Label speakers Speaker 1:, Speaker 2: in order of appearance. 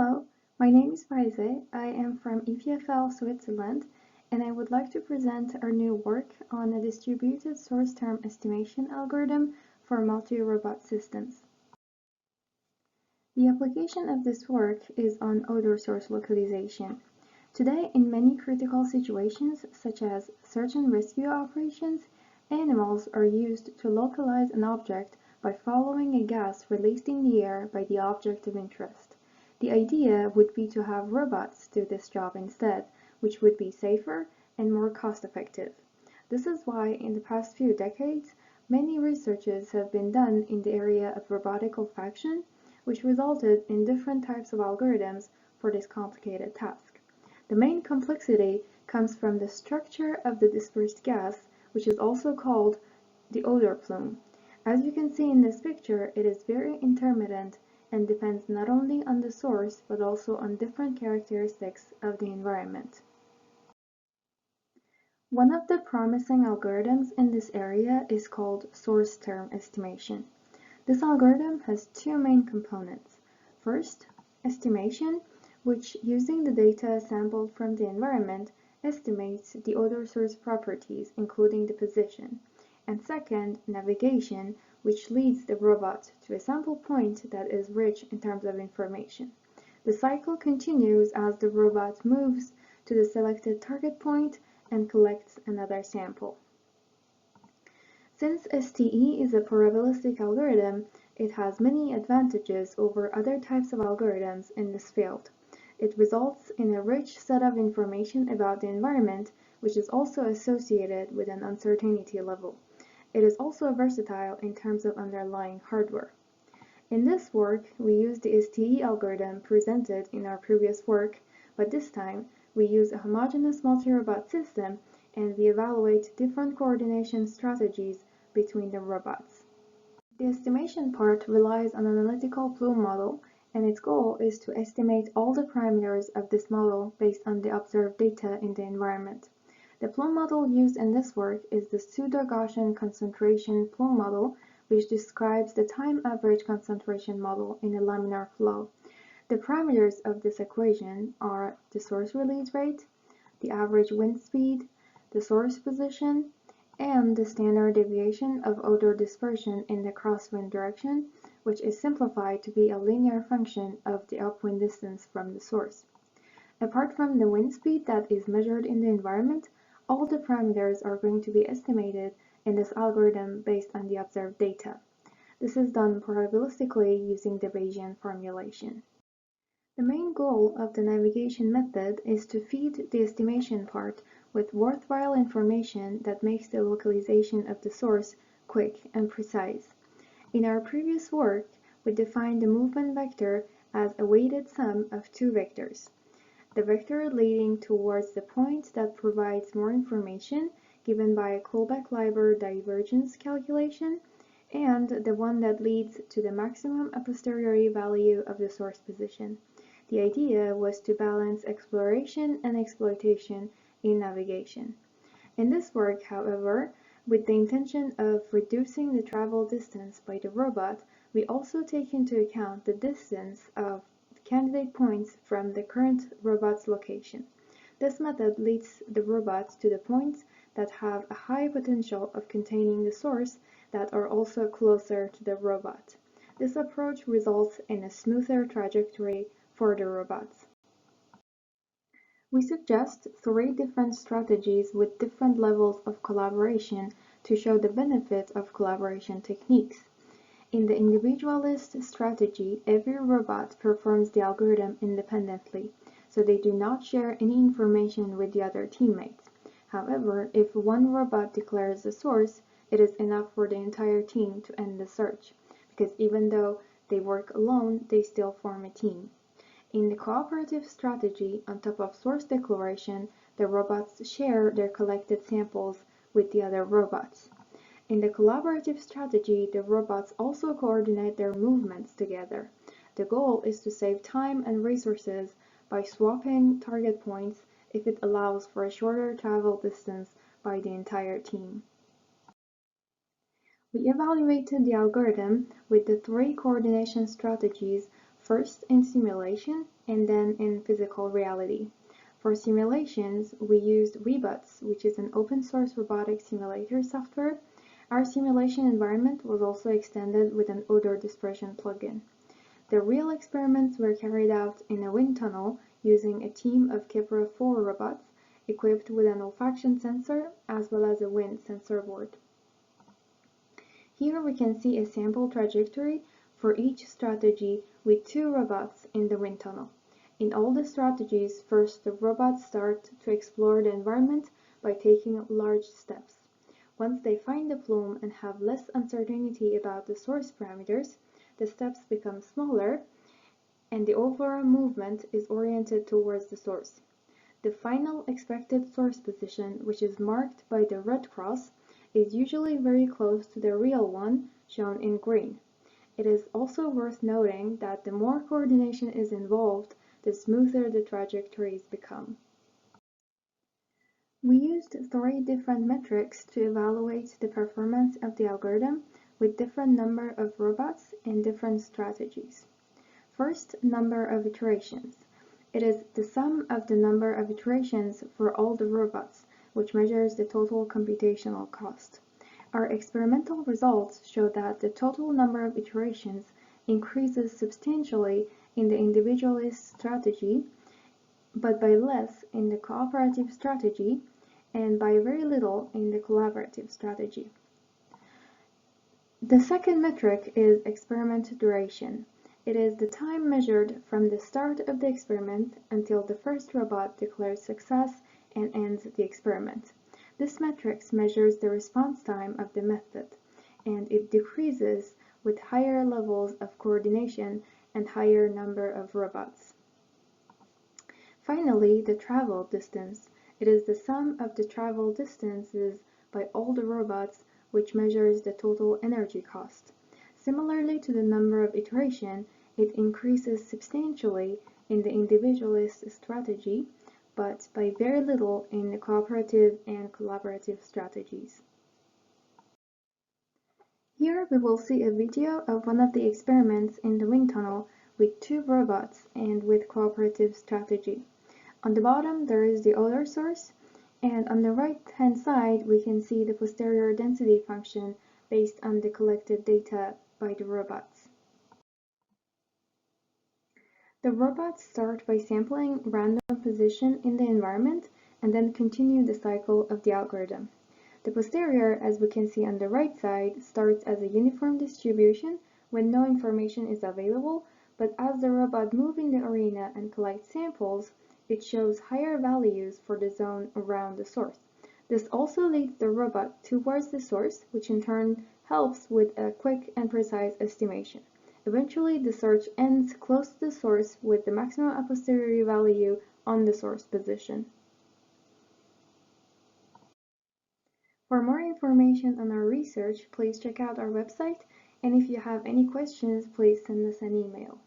Speaker 1: Hello, my name is Faize. I am from EPFL Switzerland, and I would like to present our new work on a distributed source term estimation algorithm for multi-robot systems. The application of this work is on odor source localization. Today, in many critical situations, such as search and rescue operations, animals are used to localize an object by following a gas released in the air by the object of interest. The idea would be to have robots do this job instead, which would be safer and more cost-effective. This is why, in the past few decades, many researches have been done in the area of robotic olfaction, which resulted in different types of algorithms for this complicated task. The main complexity comes from the structure of the dispersed gas, which is also called the odor plume. As you can see in this picture, it is very intermittent and depends not only on the source but also on different characteristics of the environment. One of the promising algorithms in this area is called source term estimation. This algorithm has two main components. First, estimation, which, using the data sampled from the environment, estimates the odor source properties, including the position. And second, navigation, which leads the robot to a sample point that is rich in terms of information. The cycle continues as the robot moves to the selected target point and collects another sample. Since STE is a probabilistic algorithm, it has many advantages over other types of algorithms in this field. It results in a rich set of information about the environment, which is also associated with an uncertainty level. It is also versatile in terms of underlying hardware. In this work, we use the STE algorithm presented in our previous work, but this time we use a homogeneous multi-robot system and we evaluate different coordination strategies between the robots. The estimation part relies on an analytical plume model, and its goal is to estimate all the parameters of this model based on the observed data in the environment. The plume model used in this work is the pseudo-Gaussian concentration plume model, which describes the time average concentration model in a laminar flow. The parameters of this equation are the source release rate, the average wind speed, the source position, and the standard deviation of odor dispersion in the crosswind direction, which is simplified to be a linear function of the upwind distance from the source. Apart from the wind speed that is measured in the environment, all the parameters are going to be estimated in this algorithm based on the observed data. This is done probabilistically using the Bayesian formulation. The main goal of the navigation method is to feed the estimation part with worthwhile information that makes the localization of the source quick and precise. In our previous work, we defined the movement vector as a weighted sum of two vectors. The vector leading towards the point that provides more information given by a Kullback-Leibler divergence calculation, and the one that leads to the maximum a posteriori value of the source position. The idea was to balance exploration and exploitation in navigation. In this work, however, with the intention of reducing the travel distance by the robot, we also take into account the distance of candidate points from the current robot's location. This method leads the robots to the points that have a high potential of containing the source that are also closer to the robot. This approach results in a smoother trajectory for the robots. We suggest 3 different strategies with different levels of collaboration to show the benefit of collaboration techniques. In the individualist strategy, every robot performs the algorithm independently, so they do not share any information with the other teammates. However, if one robot declares the source, it is enough for the entire team to end the search, because even though they work alone, they still form a team. In the cooperative strategy, on top of source declaration, the robots share their collected samples with the other robots. In the collaborative strategy, the robots also coordinate their movements together. The goal is to save time and resources by swapping target points if it allows for a shorter travel distance by the entire team. We evaluated the algorithm with the 3 coordination strategies, first in simulation, and then in physical reality. For simulations, we used Webots, which is an open-source robotic simulator software. Our simulation environment was also extended with an odor dispersion plugin. The real experiments were carried out in a wind tunnel using a team of ICRA 4 robots equipped with an olfaction sensor as well as a wind sensor board. Here we can see a sample trajectory for each strategy with 2 robots in the wind tunnel. In all the strategies, first the robots start to explore the environment by taking large steps. Once they find the plume and have less uncertainty about the source parameters, the steps become smaller and the overall movement is oriented towards the source. The final expected source position, which is marked by the red cross, is usually very close to the real one, shown in green. It is also worth noting that the more coordination is involved, the smoother the trajectories become. We used 3 different metrics to evaluate the performance of the algorithm with different number of robots and different strategies. First, number of iterations. It is the sum of the number of iterations for all the robots, which measures the total computational cost. Our experimental results show that the total number of iterations increases substantially in the individualist strategy, but by less in the cooperative strategy, and by very little in the collaborative strategy. The second metric is experiment duration. It is the time measured from the start of the experiment until the first robot declares success and ends the experiment. This metric measures the response time of the method, and it decreases with higher levels of coordination and higher number of robots. Finally, the travel distance. It is the sum of the travel distances by all the robots, which measures the total energy cost. Similarly to the number of iteration, it increases substantially in the individualist strategy, but by very little in the cooperative and collaborative strategies. Here we will see a video of one of the experiments in the wind tunnel with 2 robots and with cooperative strategy. On the bottom there is the odor source, and on the right-hand side we can see the posterior density function based on the collected data by the robots. The robots start by sampling random position in the environment and then continue the cycle of the algorithm. The posterior, as we can see on the right side, starts as a uniform distribution when no information is available, but as the robot moves in the arena and collects samples, it shows higher values for the zone around the source. This also leads the robot towards the source, which in turn helps with a quick and precise estimation. Eventually, the search ends close to the source with the maximum a posteriori value on the source position. For more information on our research, please check out our website, and if you have any questions, please send us an email.